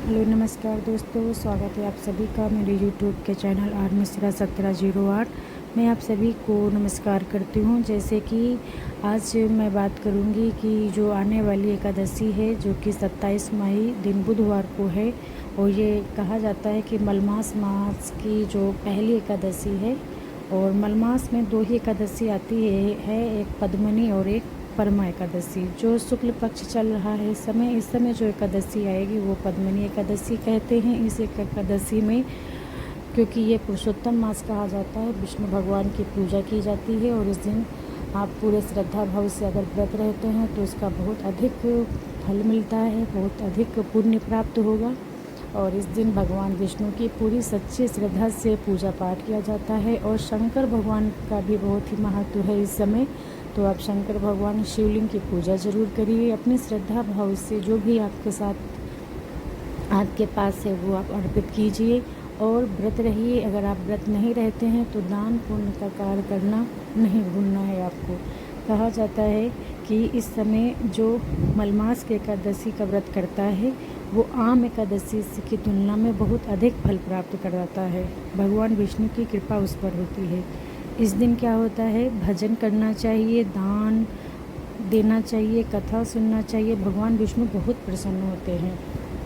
Hello नमस्कार दोस्तों, स्वागत है आप सभी का मेरे यूट्यूब के चैनल आर मिश्रा 1708। मैं आप सभी को नमस्कार करती हूँ। जैसे कि आज मैं बात करूँगी कि जो आने वाली एकादशी है जो कि 27 मई दिन बुधवार को है, और ये कहा जाता है कि मलमास मास की जो पहली एकादशी है। और मलमास में दो ही एकादशी आती है एक पद्मनी और एक परमा एकादशी। जो शुक्ल पक्ष चल रहा है इस समय जो एकादशी आएगी वो पद्मनी एकादशी कहते हैं। इस एकादशी में क्योंकि ये पुरुषोत्तम मास कहा जाता है, विष्णु भगवान की पूजा की जाती है, और इस दिन आप पूरे श्रद्धा भाव से अगर व्रत रहते हैं तो उसका बहुत अधिक फल मिलता है, बहुत अधिक पुण्य प्राप्त होगा। और इस दिन भगवान विष्णु की पूरी सच्ची श्रद्धा से पूजा पाठ किया जाता है। और शंकर भगवान का भी बहुत ही महत्व है इस समय। तो आप शंकर भगवान शिवलिंग की पूजा ज़रूर करिए, अपनी श्रद्धा भाव से जो भी आपके साथ आपके पास है वो आप अर्पित कीजिए और व्रत रहिए। अगर आप व्रत नहीं रहते हैं तो दान पुण्य का कार्य करना नहीं भूलना है आपको। कहा जाता है कि इस समय जो मलमास के एकादशी का व्रत करता है वो आम एकादशी की तुलना में बहुत अधिक फल प्राप्त कराता है। भगवान विष्णु की कृपा उस पर होती है। इस दिन क्या होता है, भजन करना चाहिए, दान देना चाहिए, कथा सुनना चाहिए। भगवान विष्णु बहुत प्रसन्न होते हैं,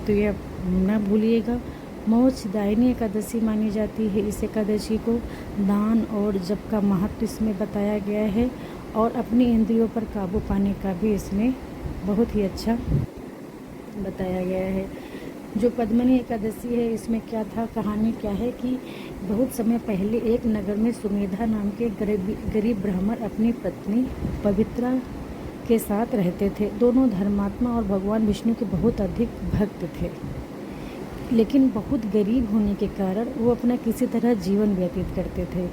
तो ये न भूलिएगा। मोक्षदायिनी एकादशी मानी जाती है इस एकादशी को। दान और जप का महत्व इसमें बताया गया है, और अपनी इंद्रियों पर काबू पाने का भी इसमें बहुत ही अच्छा बताया गया है। जो पद्मनी एकादशी है इसमें क्या था, कहानी क्या है कि बहुत समय पहले एक नगर में सुमेधा नाम के गरीब ब्राह्मण अपनी पत्नी पवित्रा के साथ रहते थे। दोनों धर्मात्मा और भगवान विष्णु के बहुत अधिक भक्त थे, लेकिन बहुत गरीब होने के कारण वो अपना किसी तरह जीवन व्यतीत करते थे।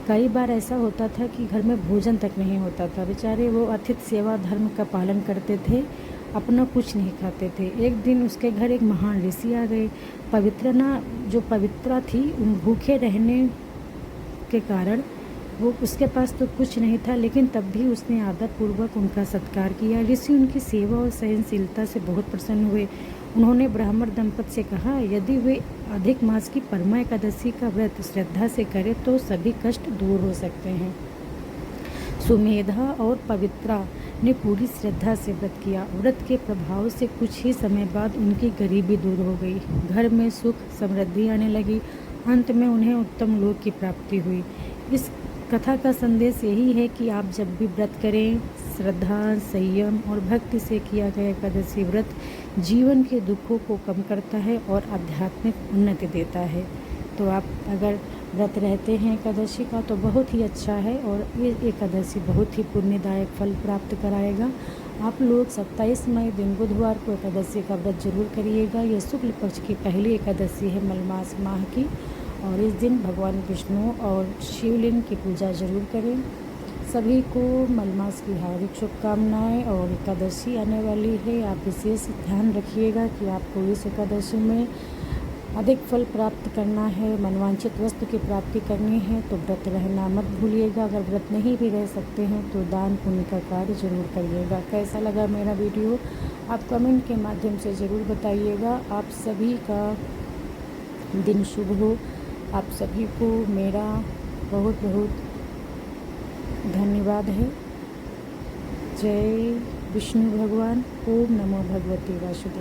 कई बार ऐसा होता था कि घर में भोजन तक नहीं होता था। बेचारे वो अतिथि सेवा धर्म का पालन करते थे, अपना कुछ नहीं खाते थे। एक दिन उसके घर एक महान ऋषि आ गए। जो पवित्रा थी उन भूखे रहने के कारण वो उसके पास तो कुछ नहीं था, लेकिन तब भी उसने आदरपूर्वक उनका सत्कार किया। ऋषि उनकी सेवा और सहनशीलता से बहुत प्रसन्न हुए। उन्होंने ब्राह्मण दंपति से कहा, यदि वे अधिक मास की परमा एकादशी का व्रत श्रद्धा से करें तो सभी कष्ट दूर हो सकते हैं। सुमेधा और पवित्रा ने पूरी श्रद्धा से व्रत किया। व्रत के प्रभाव से कुछ ही समय बाद उनकी गरीबी दूर हो गई, घर में सुख समृद्धि आने लगी। अंत में उन्हें उत्तम लोक की प्राप्ति हुई। इस कथा का संदेश यही है कि आप जब भी व्रत करें, श्रद्धा, संयम और भक्ति से किया गया एकादशी व्रत जीवन के दुखों को कम करता है और आध्यात्मिक उन्नति देता है। तो आप अगर व्रत रहते हैं एकादशी का तो बहुत ही अच्छा है, और ये एकादशी बहुत ही पुण्यदायक फल प्राप्त कराएगा। आप लोग 27 मई दिन बुधवार को एकादशी का व्रत जरूर करिएगा। यह शुक्ल पक्ष की पहली एकादशी है मलमास माह की, और इस दिन भगवान विष्णु और शिवलिंग की पूजा जरूर करें। सभी को मलमास की हार्दिक शुभकामनाएं। और एकादशी आने वाली है, आप विशेष ध्यान रखिएगा कि आपको इस एकादशी में अधिक फल प्राप्त करना है, मनवांछित वस्तु की प्राप्ति करनी है, तो व्रत रहना मत भूलिएगा। अगर व्रत नहीं भी रह सकते हैं तो दान पुण्य का कार्य जरूर करिएगा। कैसा लगा मेरा वीडियो आप कमेंट के माध्यम से ज़रूर बताइएगा। आप सभी का दिन शुभ हो। आप सभी को मेरा बहुत बहुत धन्यवाद है। जय विष्णु भगवान। ओम नमो भगवते वासुदेव।